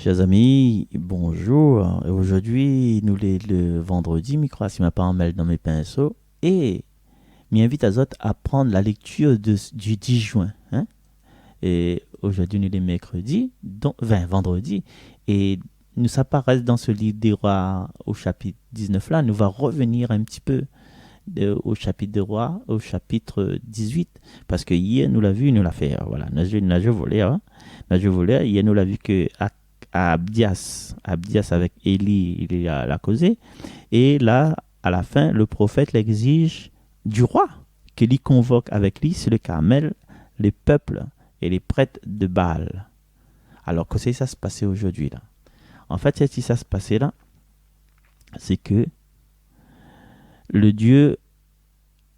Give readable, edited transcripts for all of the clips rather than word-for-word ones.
Chers amis, bonjour. Aujourd'hui, nous le vendredi, je crois, si ma pas en mêle dans mes pinceaux, et m'invite à autres à prendre la lecture du 10 juin. Hein? Et aujourd'hui, nous est mercredi, donc, vendredi, et nous s'apparaissent dans ce livre des rois au chapitre 19 là, nous va revenir un petit peu au chapitre des rois, au chapitre 18, parce que hier, nous l'a vu, nous l'a fait, voilà, nous volé, hein? Nous volé, hier, nous l'a vu que à Abdias avec Élie, il a causé. Et là, à la fin, le prophète l'exige du roi, qu'il y convoque avec lui sur le Carmel les peuples et les prêtres de Baal. Alors, que c'est ça se passer aujourd'hui là? En fait, ce qui ça se passait là, c'est que le Dieu,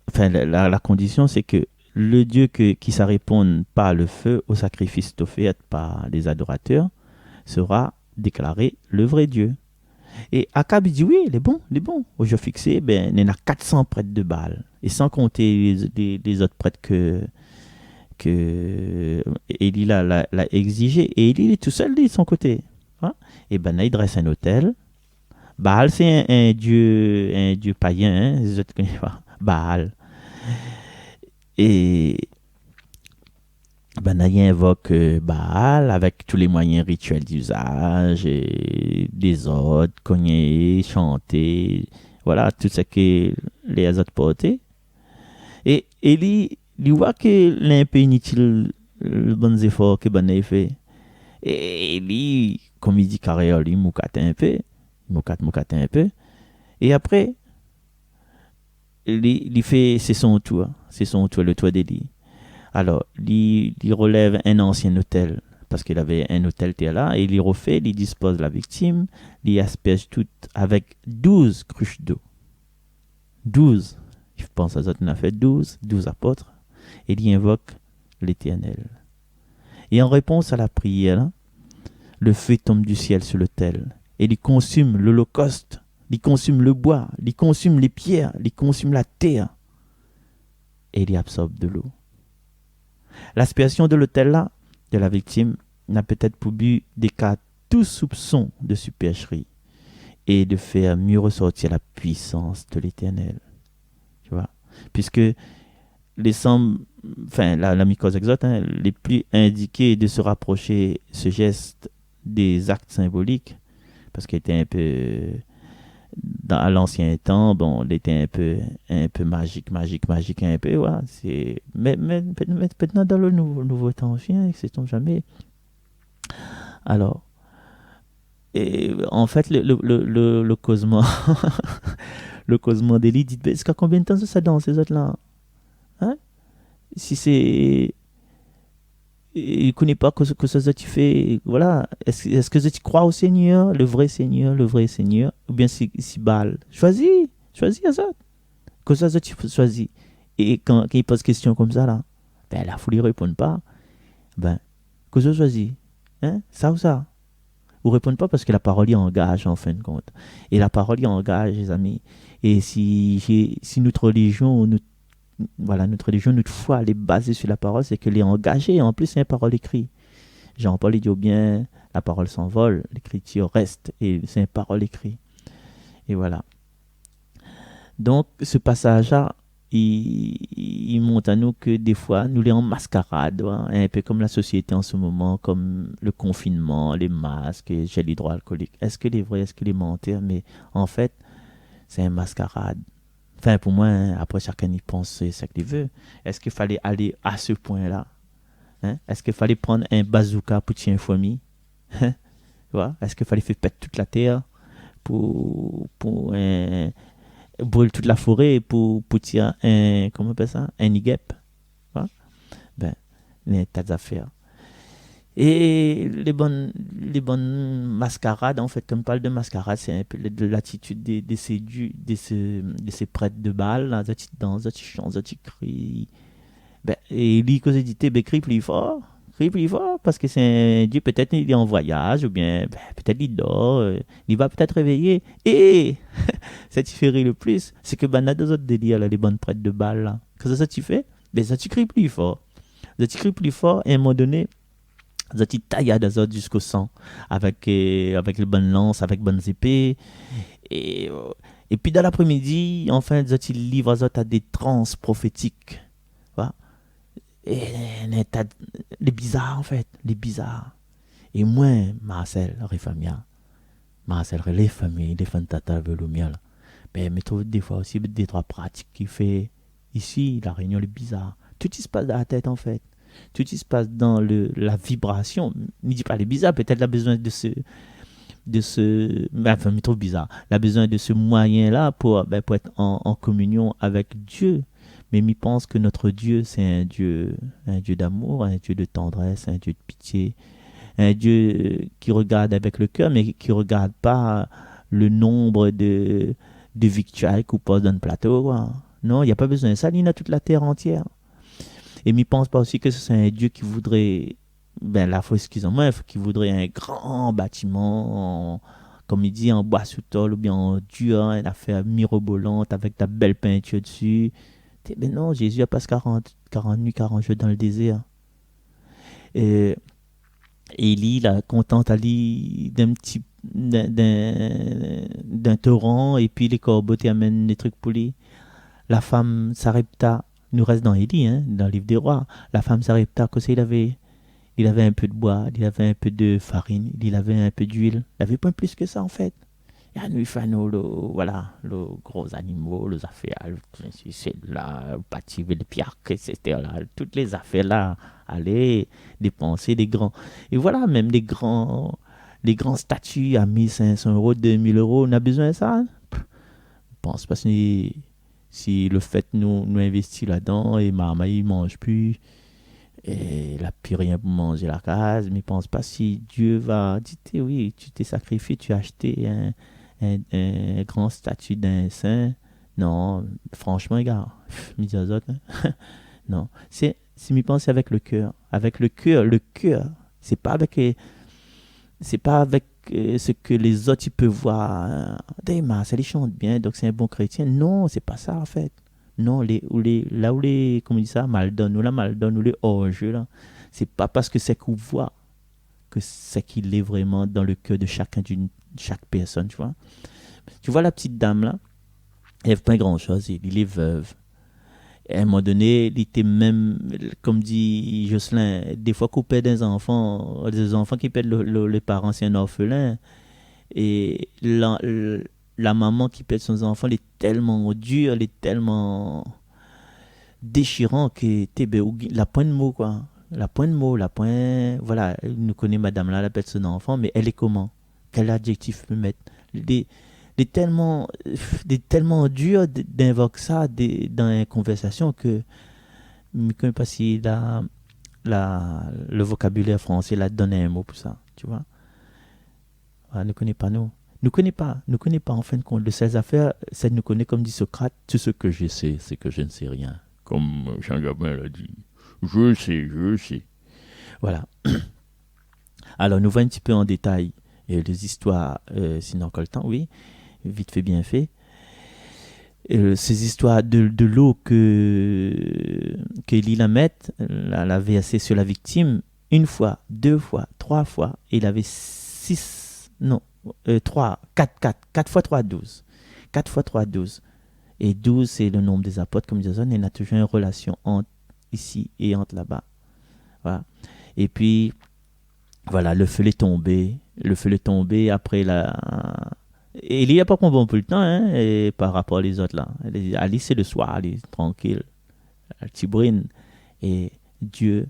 enfin, la condition, c'est que le Dieu qui ne répond pas le feu au sacrifice offert par les adorateurs sera déclaré le vrai Dieu. Et Akab dit oui, il est bon, il est bon. Au jour fixé, ben, il y en a 400 prêtres de Baal. Et sans compter les autres prêtres que Élie l'a exigé. Et Élie est tout seul de son côté. Hein? Et ben là, il dresse un autel. Baal, c'est un dieu païen. Hein? Les autres connaissent pas. Baal. Et Banaï invoque Baal avec tous les moyens rituels d'usage, et des autres, cogner, chanter, voilà, tout ce que les autres portaient. Et il voit que un peu inutile le bon effort que Banaï fait. Et lui, comme il dit carrément, lui, moukate un peu, moukate un peu. Et après, il fait, c'est son tour, le toit d'Élie. Alors, il relève un ancien hôtel, parce qu'il avait un hôtel là, et il refait, il dispose la victime, il asperge tout avec 12 cruches d'eau. 12. Je pense à ça, il a fait 12 apôtres, et il invoque l'Éternel. Et en réponse à la prière, le feu tombe du ciel sur l'autel, et il consume l'holocauste, il consume le bois, il consume les pierres, il consume la terre, et il absorbe de l'eau. L'aspersion de l'autel là, de la victime, n'a peut-être pour but d'écarter tout soupçon de supercherie et de faire mieux ressortir la puissance de l'Éternel. Tu vois? Puisque les sembles, enfin, la mycose exote, hein, les plus indiqués de se rapprocher ce geste des actes symboliques, parce qu'il était un peu à l'ancien temps, bon, il était un peu magique, un peu, ouais. Mais maintenant, dans le nouveau temps aussi, hein, c'est on jamais. Alors, et en fait, le causement, le causement d'Élie dit, est-ce qu'à combien de temps ça dans ces autres-là? Hein? Si c'est. Il ne connaît pas que ça tu fais. Voilà. Est-ce que tu crois au Seigneur, le vrai Seigneur, ou bien si Baal? Choisis ça. Que ça tu choisis. Et quand il pose question comme ça, là, ben, la foule ne répond pas. Ben, que je choisis. Hein? Ça ou ça? Ou répondent pas parce que la parole y engage en fin de compte. Et la parole y engage, les amis. Et si notre religion, notre religion, notre foi, elle est basée sur la parole, c'est qu'elle est engagée. En plus, c'est une parole écrite. Jean-Paul dit bien, la parole s'envole, l'écriture reste. Et c'est une parole écrite. Et voilà. Donc, ce passage-là, il montre à nous que des fois, nous les en mascarade, hein, un peu comme la société en ce moment, comme le confinement, les masques, les gels hydroalcooliques. Est-ce que les vrais, est-ce que les mentir? Mais en fait, c'est un mascarade. Enfin, pour moi, hein, après chacun y pense ce qu'il veut. Est-ce qu'il fallait aller à ce point-là? Hein? Est-ce qu'il fallait prendre un bazooka pour tuer une famille? Hein? Est-ce qu'il fallait faire pète toute la terre pour brûle toute la forêt pour tirer un, comment on appelle ça, un IGEP. Hein? Ben, il y a des tas d'affaires. Et les bonnes mascarades, en fait, comme on parle de mascarade, c'est un peu de l'attitude de ces prêtres de Baal, là, ils dansent, ils chantent, ils crient. Ben, et lui, quand il dit, ben, crie plus fort, parce que c'est un Dieu, peut-être il est en voyage, ou bien ben, peut-être il dort, il va peut-être réveiller. Et ça tu fait rire le plus, c'est que ben, a deux autres délires, là, les bonnes prêtres de Baal, là. Que ça tu fais, ben, ça tu cries plus fort. Ça tu cries plus fort, et à un moment donné, Zoti taillade jusqu'au sang avec les bonnes lances, avec bonnes épées. Et, euh, et puis dans l'après-midi, enfin, Zoti livre Zot à des trans prophétiques. Voilà. Et les bizarres, en fait, les bizarres. Et moi, Marcel, les familles, les fantatas, le miel. Mais me trouve des fois aussi des trois pratiques qui fait ici, la réunion, les bizarres. Tout ce qui se passe dans la tête, en fait. Tout ce qui se passe dans la vibration. Ne dis pas les bizarres, peut-être la besoin enfin, me trouve bizarre. La besoin de ce moyen-là pour être en communion avec Dieu. Mais m'y pense que notre Dieu, c'est un Dieu d'amour, un Dieu de tendresse, un Dieu de pitié, un Dieu qui regarde avec le cœur, mais qui ne regarde pas le nombre de victuailles qu'on pose dans le plateau. Quoi. Non, il n'y a pas besoin de ça, il y a toute la terre entière. Et m'y pense pas aussi que c'est un Dieu qui voudrait, ben là, faut excusez-moi, qui voudrait un grand bâtiment, comme il dit, en bois sous tôle ou bien en dur, une affaire mirobolante avec ta belle peinture dessus. Ben non, Jésus a passé 40 nuits, 40 jours dans le désert. Et Élie, là, contente Ali d'un torrent, et puis les corbeaux t'amènent des trucs pour lui. La femme Sarepta, nous reste dans Élie, hein, dans le livre des rois. La femme Sarepta, qu'est-ce qu'il avait? Il avait un peu de bois, il avait un peu de farine, il avait un peu d'huile. Il avait pas plus que ça, en fait. Il y a nous, voilà, les gros animaux, les affaires, c'est là, bâtir les pierres, etc. Là, toutes les affaires là, aller dépenser des grands. Et voilà, même les grands statuts à 1 500 euros, 2 000 euros, on a besoin de ça. Je pense pas si le fait nous investir là-dedans et maman il mange plus et il n'a plus rien pour manger la case, mais je pense pas si Dieu va dire oui, tu t'es sacrifié, tu as acheté un grand statut d'un saint. Non, franchement, gars, me dis aux autres, hein. Non, c'est m'y penser avec le cœur, c'est pas avec c'est pas avec ce que les autres ils peuvent voir. D'ailleurs, ça les chante bien, donc c'est un bon chrétien. Non, c'est pas ça en fait. Non, là où les, comment on dit ça, mal donne, ou les hors-jeu, là, c'est pas parce que c'est qu'on voit que c'est qu'il est vraiment dans le cœur de chaque personne, tu vois. Tu vois la petite dame là, elle n'a pas grand chose, il est veuve. Et à un moment donné, il était même, comme dit Jocelyn, des fois qu'on perd des enfants qui perdent les parents, c'est un orphelin. Et la maman qui perd son enfant, elle est tellement dure, elle est tellement déchirant que la pointe de mot, quoi. La pointe de mot, la pointe. Voilà, nous connaît madame là, elle appelle son enfant, mais elle est comment? Quel adjectif peut mettre? Des tellement, des tellement dur d'invoquer ça dans une conversation que je ne connais pas si le vocabulaire français là donne un mot pour ça, tu vois. Voilà, ne connaît pas nous. Nous connaît pas en fin de compte de ces affaires. Ça nous connaît comme dit Socrate. Tout ce que je sais, c'est que je ne sais rien. Comme Jean-Gabin l'a dit. Je sais. Voilà. Alors, nous voyons un petit peu en détail les histoires, sinon encore le temps, oui. Vite fait, bien fait. Ces histoires de l'eau que Lila met, la versée sur la victime, une fois, deux fois, trois fois, et il avait non, 4 fois 3, 12. 4 fois 3, 12. Et 12, c'est le nombre des apôtres, comme Jason, et il y a toujours une relation entre ici et entre là-bas. Voilà. Et puis, voilà, le feu est tombé. Le feu est tombé après la. Et il n'y a pas bon pour le temps, hein, et par rapport aux autres là. Alice, c'est le soir, elle est tranquille. Elle tibrine. Et Dieu,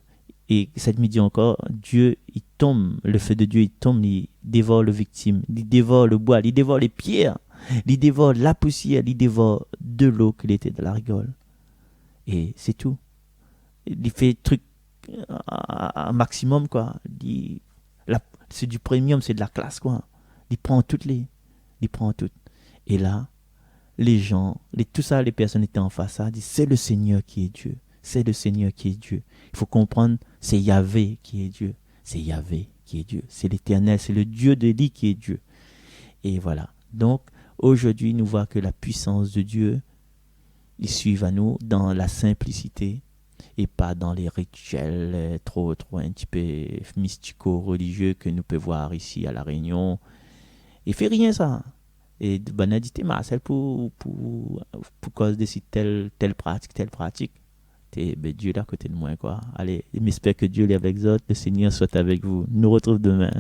et cette midi encore, Dieu, il tombe, le feu de Dieu, il tombe, il dévore le victime, il dévore le bois, il dévore les pierres, il dévore la poussière, il dévore de l'eau qu'il était de la rigole. Et c'est tout. Il fait truc à maximum, quoi. C'est du premium, c'est de la classe, quoi. Il prend toutes. Et là, les gens, tout ça, les personnes étaient en face, ça, disent, c'est le Seigneur qui est Dieu. C'est le Seigneur qui est Dieu. Il faut comprendre, c'est Yahvé qui est Dieu. C'est Yahvé qui est Dieu. C'est l'Éternel, c'est le Dieu de l'Élie qui est Dieu. Et voilà. Donc, aujourd'hui, nous voyons que la puissance de Dieu, il suit à nous dans la simplicité, et pas dans les rituels trop un petit peu mystico-religieux que nous pouvons voir ici à La Réunion. Il fait rien ça. Et de banalité, Marcel, pour cause de si telle pratique. Ben, Dieu est à côté de moi, quoi. Allez, j'espère que Dieu est avec vous, le Seigneur soit avec vous. Nous retrouve demain.